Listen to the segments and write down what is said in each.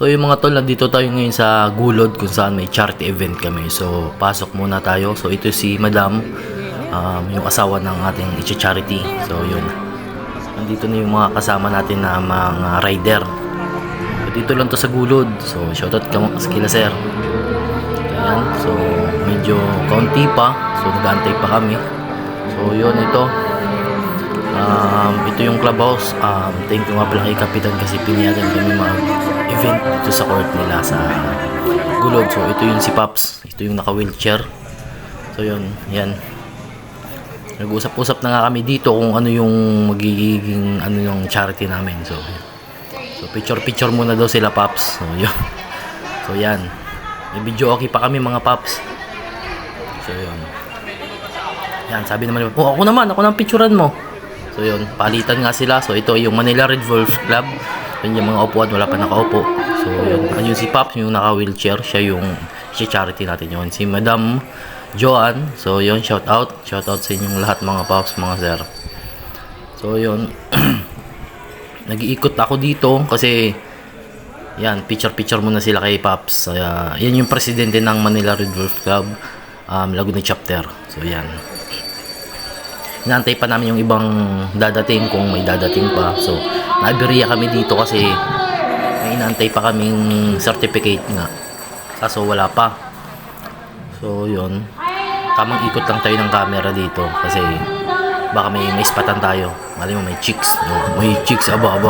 So yung mga tol, nandito tayo ngayon sa Gulod kung saan may charity event kami. So pasok muna tayo. So ito si Madam, yung asawa ng ating charity. So yun, nandito na yung mga kasama natin na mga rider. So, dito lang to sa Gulod. So shoutout kila sir. Ayan, so medyo kaunti pa. So nag-aantay pa kami. So yun, ito yung clubhouse. Thank you nga pala kay Kapitan kasi pinayagan kami mag-event dito sa court nila sa Gulod. So ito yung si Pops, ito yung naka-wheelchair. So yun, yan. Nag-usap-usap na nga kami dito kung ano yung magiging ano yung charity namin. So picture muna daw sila, Pops. So yun. So yan. May video okay pa kami mga Pops. So yun. Yan, sabi naman, oh ako nang picturean mo. So yun, palitan nga sila. So ito yung Manila Red Wolf Club. Yun yung mga upuan, wala pa nakaupo. So yun, ayun si Pops, yung naka-wheelchair. Siya yung charity natin yun. Si Madam Joanne. So yun, shout out sa inyong lahat mga Pops, mga sir. So yun, nag-iikot ako dito kasi yan, picture muna sila kay Pops. Yan yung presidente ng Manila Red Wolf Club, Laguna Chapter. So yan, inaantay pa namin yung ibang dadating kung may dadating pa. So naaberya kami dito kasi may inaantay pa kaming certificate nga, kaso wala pa. So yun, tamang ikot lang tayo ng camera dito kasi baka may ispatan tayo. Mali mo may chicks, no? May chicks, aba.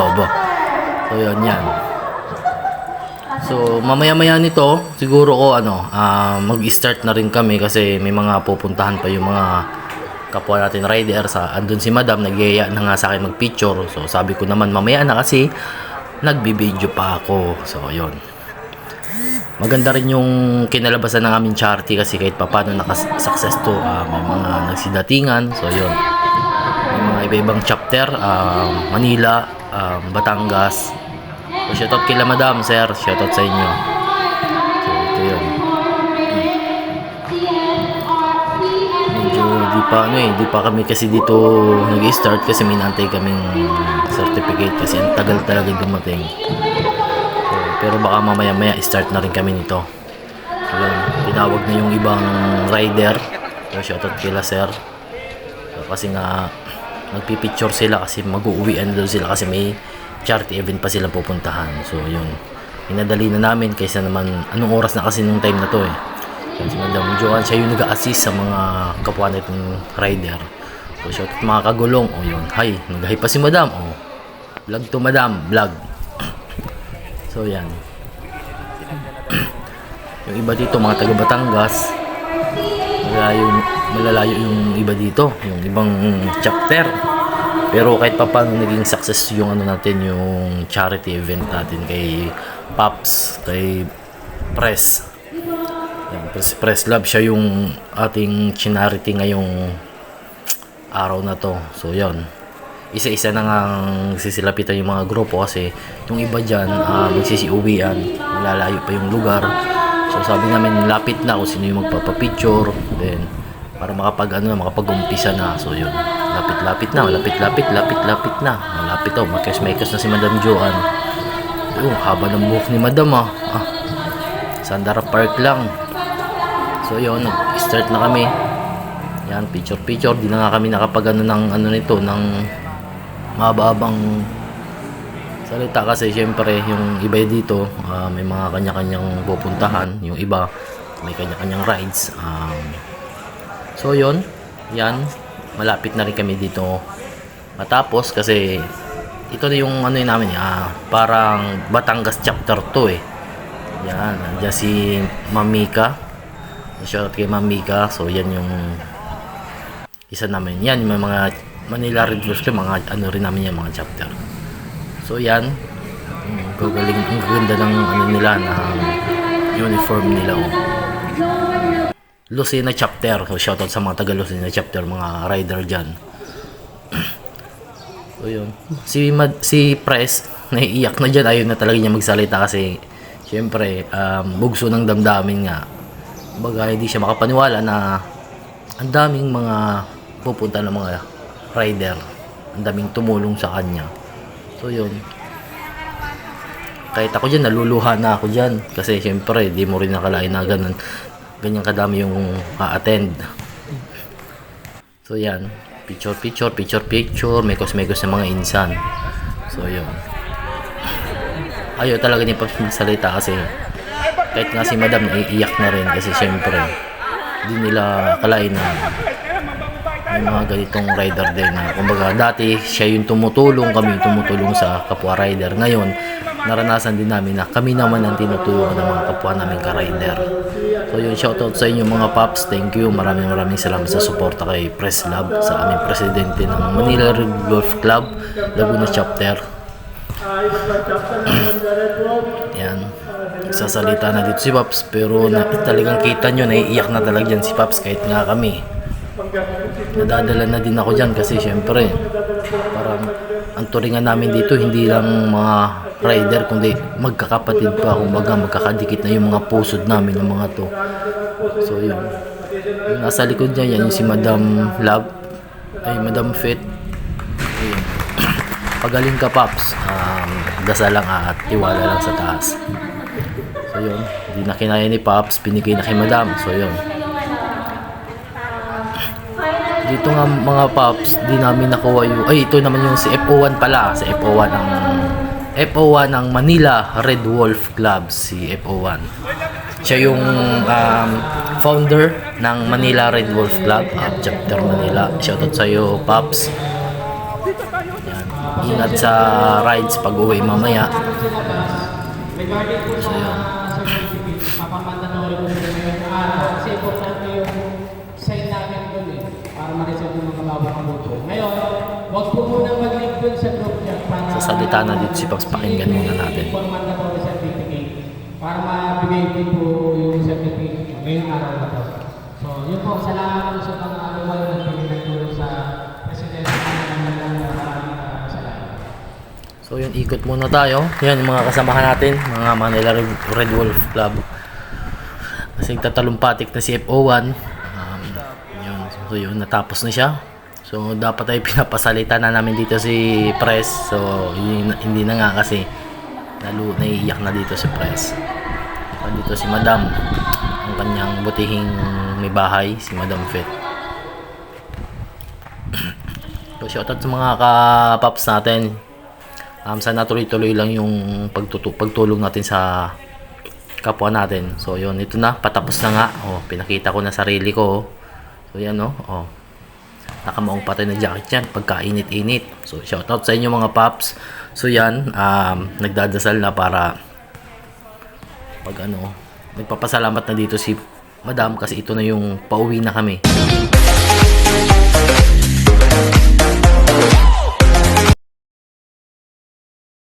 So yun, yan. So mamaya nito siguro ko mag-start na rin kami kasi may mga pupuntahan pa yung mga kapwa natin rider. Andun si Madam, nagyaya na nga sa akin mag-picture. So sabi ko naman mamaya na kasi nagbibideo pa ako. So yun, maganda rin yung kinalabasan ng aming charity kasi kahit paano nakasuccess to. May mga nagsidatingan. So yun, may mga iba-ibang chapter, Manila, Batangas. So shoutout kila Madam, sir, shoutout sa inyo. So ito yun, di pa kami kasi dito nag-start kasi may nantay kaming certificate kasi ang tagal talaga dumating. So, pero baka mamaya start na rin kami nito. So, yun, tinawag na yung ibang rider. So shoutout kila sir. So, kasi nga magpipicture sila kasi mag-uuwian daw sila kasi may charity event pa silang pupuntahan. So yun, inadali na namin kaysa naman anong oras na kasi nung time na to eh. Si Madam Joanne, siya yung nag-a-assist sa mga kapwa natin rider. So shoutout mga kagulong. O yun, hi, nag-hi pa si Madam. O, vlog to Madam, vlog. So yan. Yung iba dito mga taga Batangas, malalayo yung iba dito, yung ibang chapter. Pero kahit pa paano naging success yung natin, yung charity event natin kay Pops, kay Press. Press Love, siya yung ating charity ngayong araw na to. So yun, isa-isa na nga sisilapitan yung mga grupo kasi yung iba dyan magsisiuwian, malalayo pa yung lugar. So sabi namin lapit na kung sino yung magpapapicture, then para makapag-umpisa na. So yun, lapit na, malapit to, makios na si Madam Joanne. Haba ng buhok ni Madam Sandara Park lang. So yun, nag-start na kami. Yan, picture, di na nga kami nakapag ng mahaba-habang salita kasi syempre yung iba dito may mga kanya-kanyang pupuntahan, yung iba may kanya-kanyang rides. So yun, yan, malapit na rin kami dito matapos kasi ito na yung namin, parang Batangas chapter 2 eh. Yan, nandiyan si Mamika. Shoutout kay Mamika. So yan yung isa namin. Yan yung mga Manila Red Wolf, mga rin namin yung mga chapter. So yan, gagaling, ang ganda ng nila, ng uniform nila. Lucena chapter. So shoutout sa mga taga Lucena chapter, mga rider dyan. So yun, si Press naiiyak na dyan, ayaw na talaga niya magsalita kasi syempre bugso ng damdamin nga. Baga hindi siya makapaniwala na ang daming mga pupunta ng mga rider, ang daming tumulong sa kanya. So yun, Kahit ako dyan, naluluha na ako dyan. Kasi syempre, di mo rin nakalain na ganyan kadami yung a-attend. So yan, picture, mekos na mga insan. So yun. Ayaw talaga ni Pops magsalita kasi kahit nga si Madam naiiyak na rin kasi syempre, di nila akalain na may mga ganitong rider din na kumbaga dati siya yung tumutulong, kami yung tumutulong sa kapwa rider. Ngayon naranasan din namin na kami naman ang tinutulungan ng mga kapwa namin ka-rider. So yun, shoutout sa inyo mga Pops, thank you, maraming salamat sa suporta kay Press Lab, sa aming presidente ng Manila Red Wolf Club Laguna Chapter. Yan, nagsasalita na dito si Pops pero talagang kita nyo naiiyak na talaga dyan si Pops kahit nga kami. Nadadala na din ako dyan kasi syempre parang ang turingan namin dito hindi lang mga rider kundi magkakapatid pa, kumbaga magkakadikit na yung mga pusod namin ng mga to. So yun, yung nasa likod niya yan yung si Madam Love ay Madam Fit. Ayun. Pagaling ka Pops, dasal lang at tiwala lang sa taas. So yun, hindi na kinaya ni Pops, binigay na kay Madam. So yun, dito nga mga Pops, di namin nakuha yung ito naman yung si FO1 pala, si FO1 ng Manila Red Wolf Club, si FO1. Siya yung founder ng Manila Red Wolf Club at Chapter Manila. Shoutout sa iyo Pops. Yan. Ingat sa rides pag uwi mamaya. So yun. Ngayon, wag po muna mag-link dun sa group niya para Sasalita na dito si Pops, pakinggan muna natin. Para mabigay din po yung certificate ngayong araw na po. So, yun po, salamat sa pang-alaway ng pinagtulong sa presidente ng salamat. So yun, ikot muna tayo. Yan yung mga kasamahan natin, mga Manila Red Wolf Club. Kasi tatalumpatik na si FO1. Yun. So yun, natapos na siya. So dapat ay pinapasalita na namin dito si Press. So hindi na nga kasi naiiyak na dito si Press. So, dito si Madam, ang kanyang butihing may bahay, si Madam Fit. So shoutout sa mga ka-Pops natin. Sana tuloy-tuloy lang yung pagtulong natin sa kapwa natin. So yun, ito na, patapos na nga. Pinakita ko na sarili ko. So yan nakamaong patay na jacket yan pagkainit-init. So shoutout sa inyo mga Pops. So yan, nagdadasal na para nagpapasalamat na dito si Madam kasi ito na yung pauwi na kami.